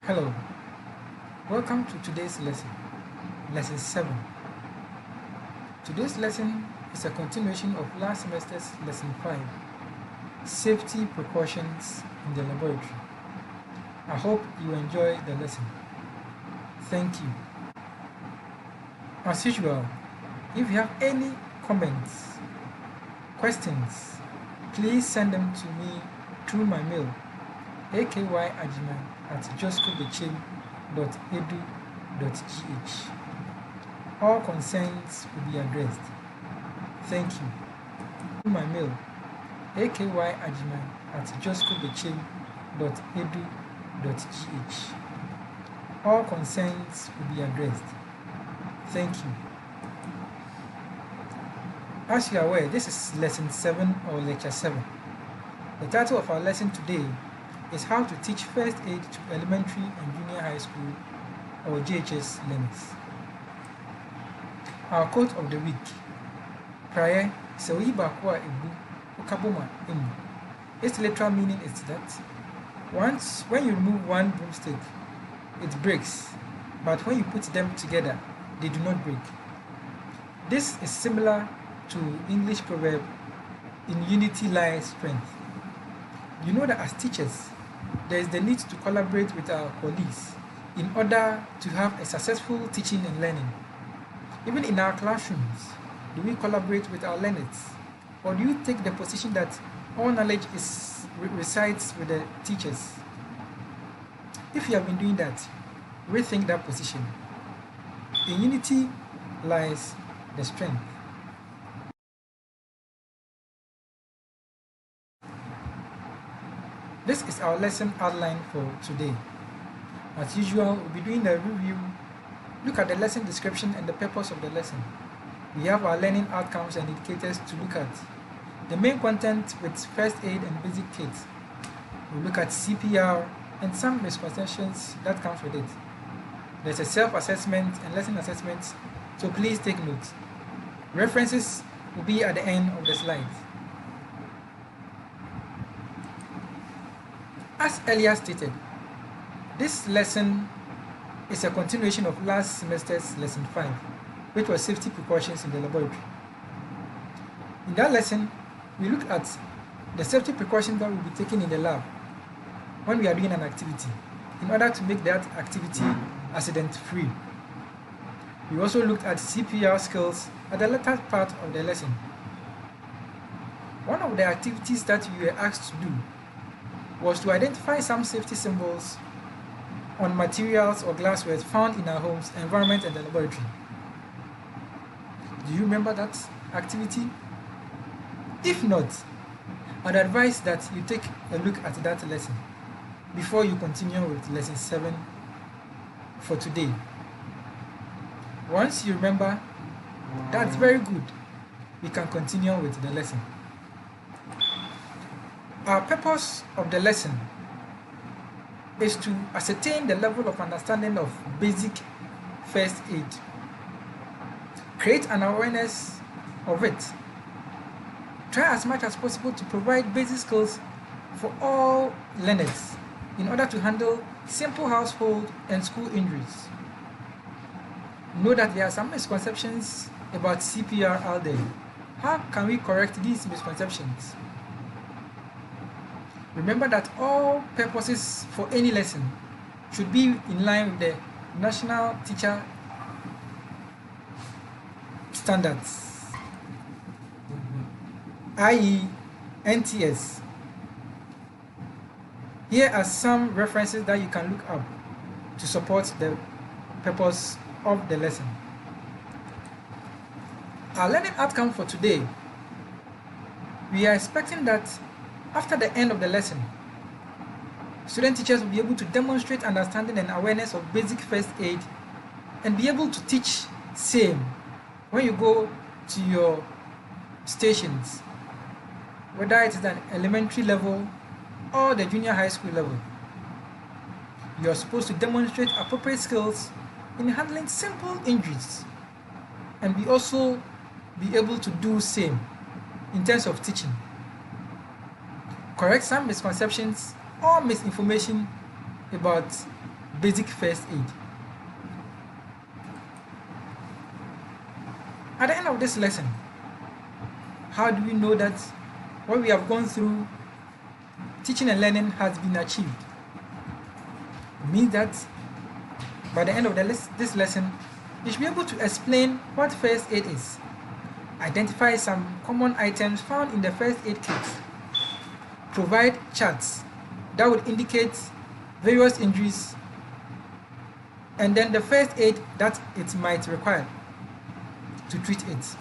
Hello, welcome to today's lesson, Lesson 7. Today's lesson is a continuation of last semester's Lesson 5, Safety Precautions in the Laboratory. I hope you enjoy the lesson. Thank you. As usual, if you have any comments, questions, please send them to me through my mail, akyajima@joscobechem.edu.gh. All concerns will be addressed. Thank you. Through my mail, akyajima@joscobechem.edu.gh. All concerns will be addressed. Thank you. As you are aware, this is Lesson 7 or Lecture 7. The title of our lesson today is How to Teach First Aid to Elementary and Junior High School or JHS learners. Our quote of the week: Prayer Sewi Bakwa Ebu Ukabuma Emu. Its literal meaning is that when you remove one broomstick, it breaks, but when you put them together, they do not break. This is similar to English proverb, in unity lies strength. You know that as teachers, there is the need to collaborate with our colleagues in order to have a successful teaching and learning. Even in our classrooms, do we collaborate with our learners? Or do you take the position that all knowledge resides with the teachers? If you have been doing that, rethink that position. In unity lies the strength. This is our lesson outline for today. As usual, we'll be doing a review, look at the lesson description and the purpose of the lesson. We have our learning outcomes and indicators to look at. The main content with first aid and basic kits. We'll look at CPR and some misconceptions that comes with it. There's a self-assessment and lesson assessment, so please take notes. References will be at the end of the slides. As earlier stated, this lesson is a continuation of last semester's Lesson 5, which was Safety Precautions in the Laboratory. In that lesson, we looked at the safety precautions that will be taken in the lab when we are doing an activity, in order to make that activity accident-free. We also looked at CPR skills at the latter part of the lesson. One of the activities that we were asked to do was to identify some safety symbols on materials or glassware found in our homes, environment, and the laboratory. Do you remember that activity? If not, I'd advise that you take a look at that lesson before you continue with Lesson 7 for today. Once you remember, that's very good. We can continue with the lesson. Our purpose of the lesson is to ascertain the level of understanding of basic first aid, create an awareness of it, try as much as possible to provide basic skills for all learners in order to handle simple household and school injuries. Know that there are some misconceptions about CPR out there. How can we correct these misconceptions? Remember that all purposes for any lesson should be in line with the National Teacher Standards, i.e. NTS. Here are some references that you can look up to support the purpose of the lesson. Our learning outcome for today, we are expecting that after the end of the lesson, student teachers will be able to demonstrate understanding and awareness of basic first aid and be able to teach same when you go to your stations, whether it is an elementary level or the junior high school level. You are supposed to demonstrate appropriate skills in handling simple injuries and be also be able to do same in terms of teaching. Correct some misconceptions or misinformation about basic first aid. At the end of this lesson, how do we know that what we have gone through, teaching and learning, has been achieved? It means that by the end of this lesson, you should be able to explain what first aid is, identify some common items found in the first aid kit, provide charts that would indicate various injuries, and then the first aid that it might require to treat it.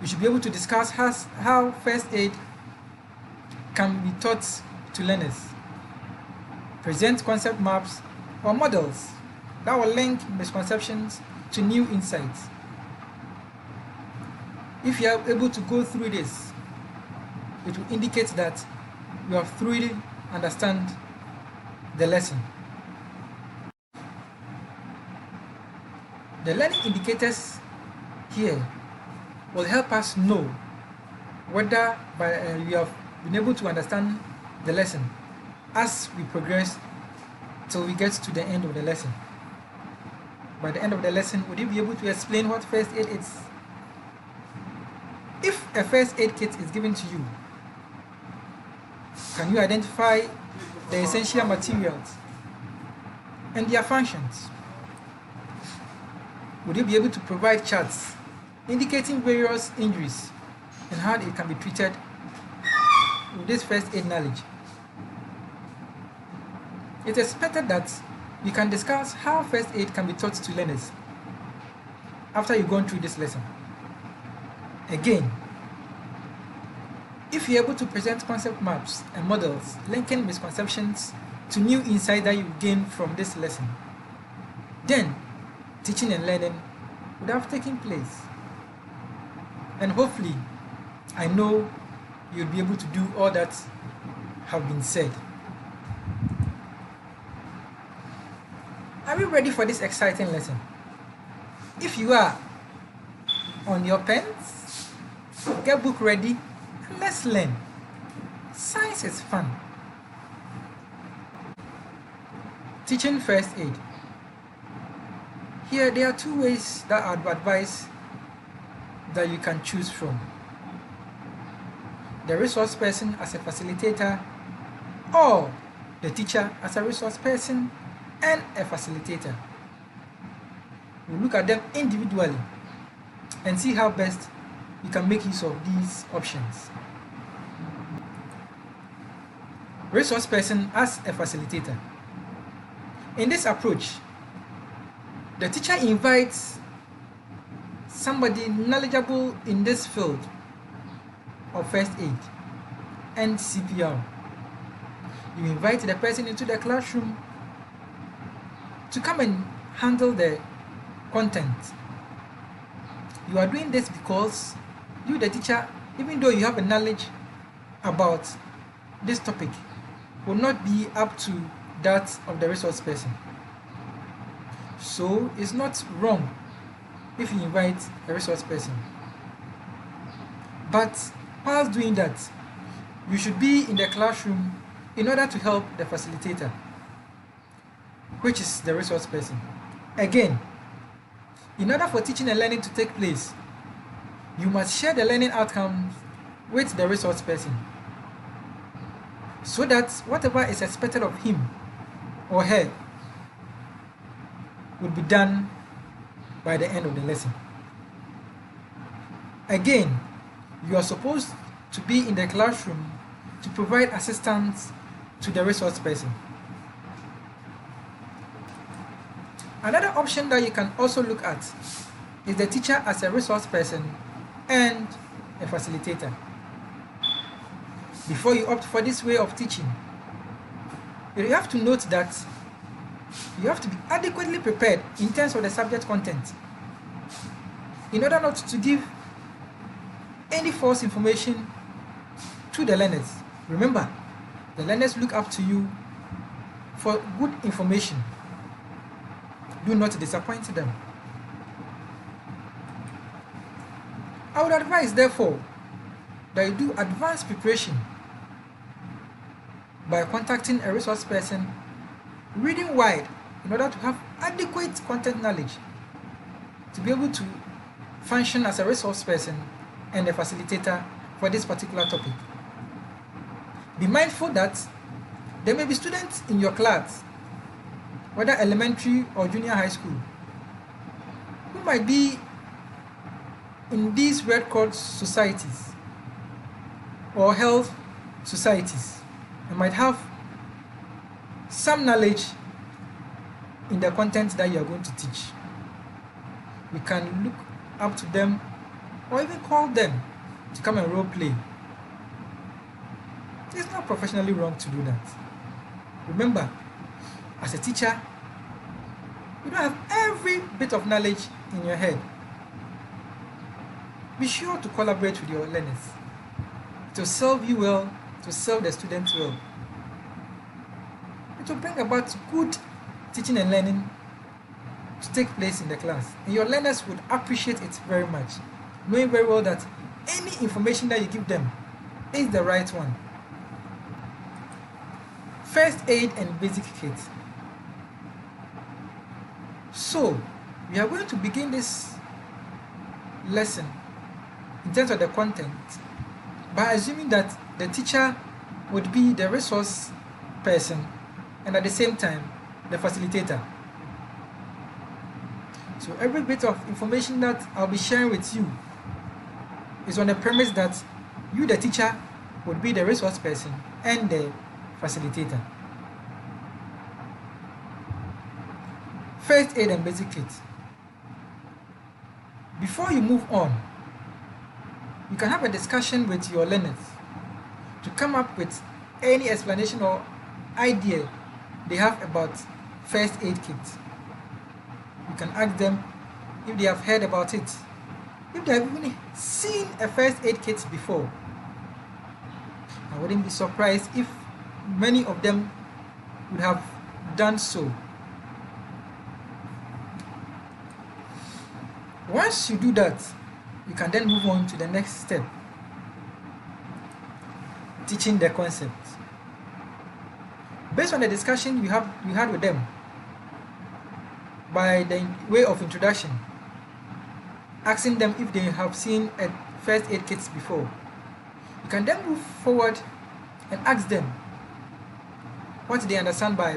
You should be able to discuss how first aid can be taught to learners, present concept maps or models that will link misconceptions to new insights. If you are able to go through this, it will indicate that you have thoroughly understand the lesson. The learning indicators here will help us know whether we have been able to understand the lesson as we progress till we get to the end of the lesson. By the end of the lesson, would you be able to explain what first aid is? If a first aid kit is given to you, can you identify the essential materials and their functions? Would you be able to provide charts indicating various injuries and how it can be treated with this first aid knowledge? It is expected that we can discuss how first aid can be taught to learners after you've gone through this lesson. Again, if you're able to present concept maps and models linking misconceptions to new insight that you gain from this lesson, then teaching and learning would have taken place. And hopefully, I know you'll be able to do all that have been said. Are we ready for this exciting lesson? If you are, on your pens, get book ready, and let's learn. Science is fun. Teaching first aid. Here, there are two ways that I would advise that you can choose from. The resource person as a facilitator, or the teacher as a resource person and a facilitator. We'll look at them individually and see how best you can make use of these options. Resource person as a facilitator. In this approach, the teacher invites somebody knowledgeable in this field of first aid and CPR. You invite the person into the classroom to come and handle the content. You are doing this because you, the teacher, even though you have a knowledge about this topic, will not be up to that of the resource person. So it's not wrong if you invite a resource person. But while doing that, you should be in the classroom in order to help the facilitator, which is the resource person. Again, in order for teaching and learning to take place, you must share the learning outcomes with the resource person, so that whatever is expected of him or her will be done by the end of the lesson. Again, you are supposed to be in the classroom to provide assistance to the resource person. Another option that you can also look at is the teacher as a resource person and a facilitator. Before you opt for this way of teaching, you have to note that you have to be adequately prepared in terms of the subject content in order not to give any false information to the learners. Remember, the learners look up to you for good information. Do not disappoint them. I would advise, therefore, that you do advanced preparation by contacting a resource person reading wide in order to have adequate content knowledge to be able to function as a resource person and a facilitator for this particular topic. Be mindful that there may be students in your class, whether elementary or junior high school, who might be in these Red Cross societies or health societies and might have some knowledge in the content that you are going to teach. We can look up to them or even call them to come and role play. It's not professionally wrong to do that. Remember, as a teacher, you don't have every bit of knowledge in your head. Be sure to collaborate with your learners to serve you well, to serve the students well. It will bring about good teaching and learning to take place in the class. And your learners would appreciate it very much, knowing very well that any information that you give them is the right one. First aid and basic kit. So, we are going to begin this lesson in terms of the content by assuming that the teacher would be the resource person and at the same time the facilitator. So every bit of information that I'll be sharing with you is on the premise that you, the teacher, would be the resource person and the facilitator. First aid and basic kit. Before you move on, you can have a discussion with your learners to come up with any explanation or idea they have about first aid kit. You can ask them if they have heard about it, if they have even seen a first aid kit before. I wouldn't be surprised if many of them would have done so. Once you do that, you can then move on to the next step, teaching the concept. Based on the discussion you had with them, by the way of introduction, asking them if they have seen a first aid kit before, you can then move forward and ask them what they understand by